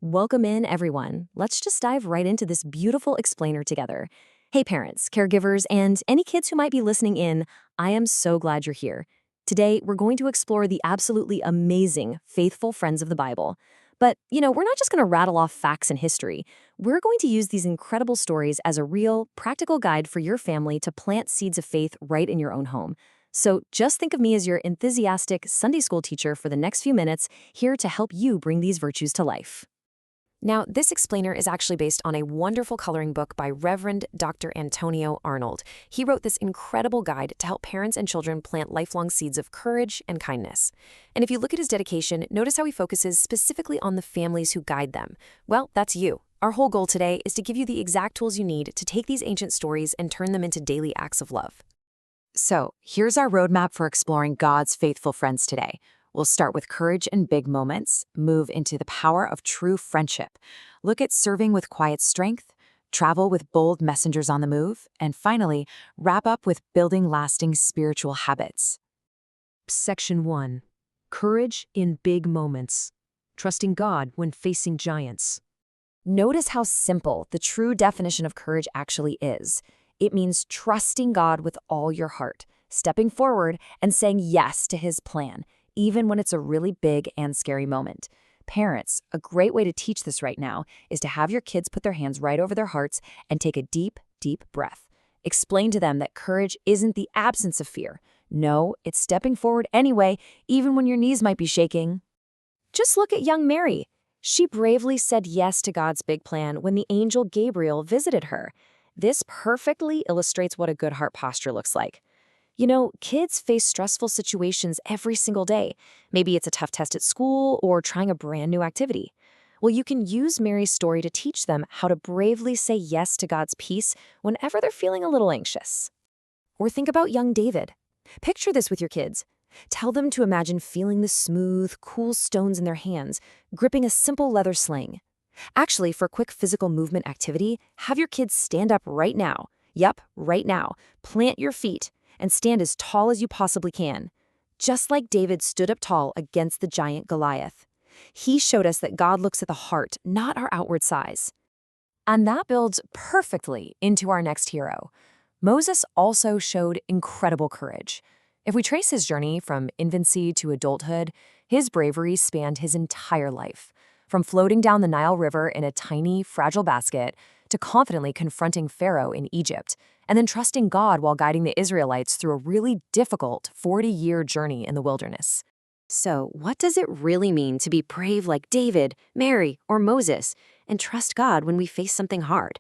Welcome in, everyone. Let's just dive right into this beautiful explainer together. Hey, parents, caregivers, and any kids who might be listening in, I am so glad you're here. Today, we're going to explore the absolutely amazing faithful friends of the Bible. But, we're not just going to rattle off facts and history. We're going to use these incredible stories as a real, practical guide for your family to plant seeds of faith right in your own home. So just think of me as your enthusiastic Sunday school teacher for the next few minutes, here to help you bring these virtues to life. Now, this explainer is actually based on a wonderful coloring book by Reverend Dr. Antonio Arnold. He wrote this incredible guide to help parents and children plant lifelong seeds of courage and kindness. And if you look at his dedication, notice how he focuses specifically on the families who guide them. Well, that's you. Our whole goal today is to give you the exact tools you need to take these ancient stories and turn them into daily acts of love. So, here's our roadmap for exploring God's faithful friends today. We'll start with courage in big moments, move into the power of true friendship, look at serving with quiet strength, travel with bold messengers on the move, and finally, wrap up with building lasting spiritual habits. Section 1. Courage in big moments. Trusting God when facing giants. Notice how simple the true definition of courage actually is. It means trusting God with all your heart, stepping forward and saying yes to His plan, even when it's a really big and scary moment. Parents, a great way to teach this right now is to have your kids put their hands right over their hearts and take a deep, deep breath. Explain to them that courage isn't the absence of fear. No, it's stepping forward anyway, even when your knees might be shaking. Just look at young Mary. She bravely said yes to God's big plan when the angel Gabriel visited her. This perfectly illustrates what a good heart posture looks like. Kids face stressful situations every single day. Maybe it's a tough test at school or trying a brand new activity. Well, you can use Mary's story to teach them how to bravely say yes to God's peace whenever they're feeling a little anxious. Or think about young David. Picture this with your kids. Tell them to imagine feeling the smooth, cool stones in their hands, gripping a simple leather sling. Actually, for quick physical movement activity, have your kids stand up right now. Yep, right now. Plant your feet and stand as tall as you possibly can. Just like David stood up tall against the giant Goliath. He showed us that God looks at the heart, not our outward size. And that builds perfectly into our next hero. Moses also showed incredible courage. If we trace his journey from infancy to adulthood, his bravery spanned his entire life. From floating down the Nile River in a tiny, fragile basket to confidently confronting Pharaoh in Egypt, and then trusting God while guiding the Israelites through a really difficult 40-year journey in the wilderness. So, what does it really mean to be brave like David, Mary, or Moses, and trust God when we face something hard?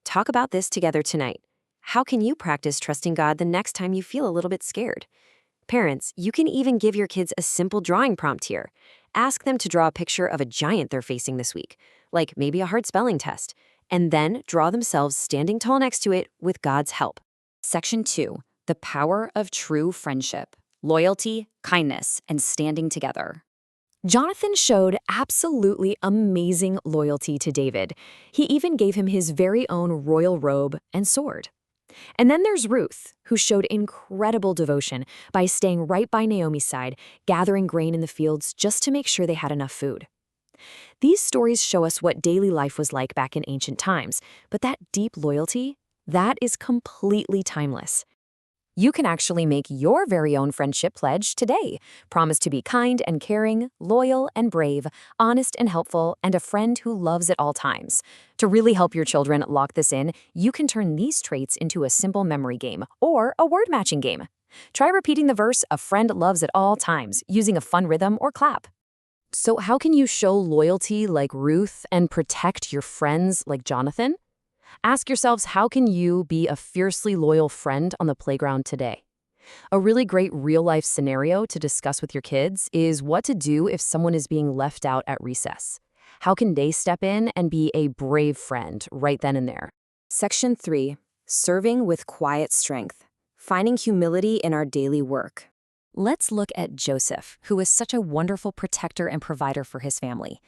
Talk about this together tonight. How can you practice trusting God the next time you feel a little bit scared? Parents, you can even give your kids a simple drawing prompt here. Ask them to draw a picture of a giant they're facing this week, like maybe a hard spelling test, and then draw themselves standing tall next to it with God's help. Section 2. The power of true friendship. Loyalty, kindness, and standing together. Jonathan showed absolutely amazing loyalty to David. He even gave him his very own royal robe and sword. And then there's Ruth, who showed incredible devotion by staying right by Naomi's side, gathering grain in the fields just to make sure they had enough food. These stories show us what daily life was like back in ancient times, but that deep loyalty, that is completely timeless. You can actually make your very own friendship pledge today. Promise to be kind and caring, loyal and brave, honest and helpful, and a friend who loves at all times. To really help your children lock this in, you can turn these traits into a simple memory game or a word matching game. Try repeating the verse, "A friend loves at all times," using a fun rhythm or clap. So how can you show loyalty like Ruth and protect your friends like Jonathan? Ask yourselves, how can you be a fiercely loyal friend on the playground today? A really great real-life scenario to discuss with your kids is what to do if someone is being left out at recess. How can they step in and be a brave friend right then and there? Section 3. Serving with quiet strength. Finding humility in our daily work. Let's look at Joseph, who was such a wonderful protector and provider for his family.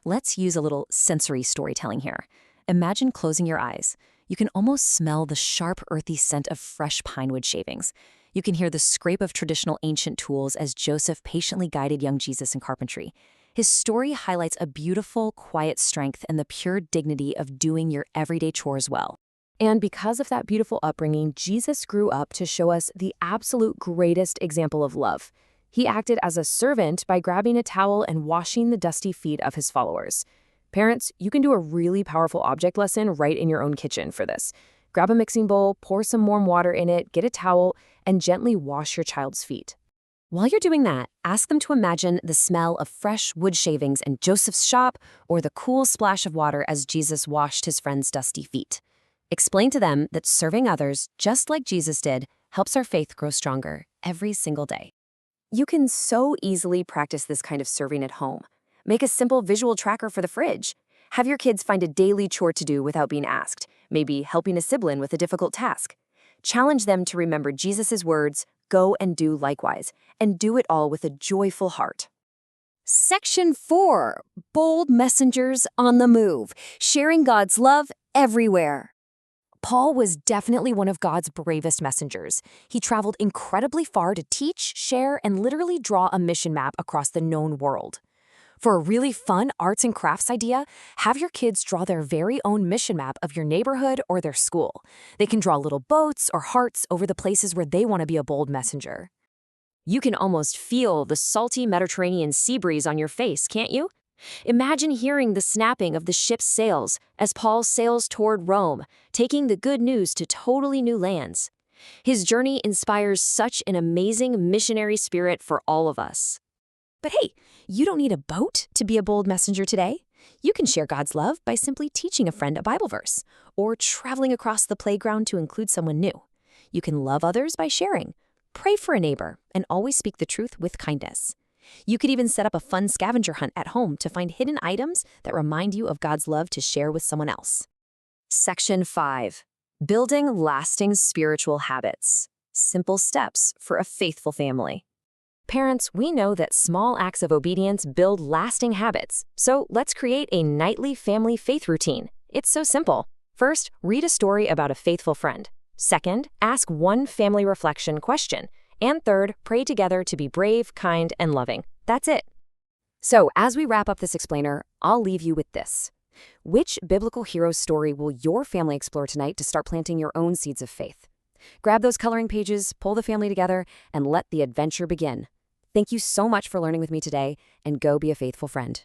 Let's use a little sensory storytelling here. Imagine closing your eyes. You can almost smell the sharp, earthy scent of fresh pinewood shavings. You can hear the scrape of traditional ancient tools as Joseph patiently guided young Jesus in carpentry. His story highlights a beautiful, quiet strength and the pure dignity of doing your everyday chores well. And because of that beautiful upbringing, Jesus grew up to show us the absolute greatest example of love. He acted as a servant by grabbing a towel and washing the dusty feet of his followers. Parents, you can do a really powerful object lesson right in your own kitchen for this. Grab a mixing bowl, pour some warm water in it, get a towel, and gently wash your child's feet. While you're doing that, ask them to imagine the smell of fresh wood shavings in Joseph's shop or the cool splash of water as Jesus washed his friend's dusty feet. Explain to them that serving others, just like Jesus did, helps our faith grow stronger every single day. You can so easily practice this kind of serving at home. Make a simple visual tracker for the fridge. Have your kids find a daily chore to do without being asked, maybe helping a sibling with a difficult task. Challenge them to remember Jesus' words, go and do likewise, and do it all with a joyful heart. Section 4, Bold Messengers on the Move, sharing God's love everywhere. Paul was definitely one of God's bravest messengers. He traveled incredibly far to teach, share, and literally draw a mission map across the known world. For a really fun arts and crafts idea, have your kids draw their very own mission map of your neighborhood or their school. They can draw little boats or hearts over the places where they want to be a bold messenger. You can almost feel the salty Mediterranean sea breeze on your face, can't you? Imagine hearing the snapping of the ship's sails as Paul sails toward Rome, taking the good news to totally new lands. His journey inspires such an amazing missionary spirit for all of us. But hey, you don't need a boat to be a bold messenger today. You can share God's love by simply teaching a friend a Bible verse, or traveling across the playground to include someone new. You can love others by sharing, pray for a neighbor, and always speak the truth with kindness. You could even set up a fun scavenger hunt at home to find hidden items that remind you of God's love to share with someone else. Section 5, Building Lasting Spiritual Habits. Simple steps for a faithful family. Parents, we know that small acts of obedience build lasting habits, so let's create a nightly family faith routine. It's so simple. First, read a story about a faithful friend. Second, ask one family reflection question. And third, pray together to be brave, kind, and loving. That's it. So, as we wrap up this explainer, I'll leave you with this. Which biblical hero story will your family explore tonight to start planting your own seeds of faith? Grab those coloring pages, pull the family together, and let the adventure begin. Thank you so much for learning with me today, and go be a faithful friend.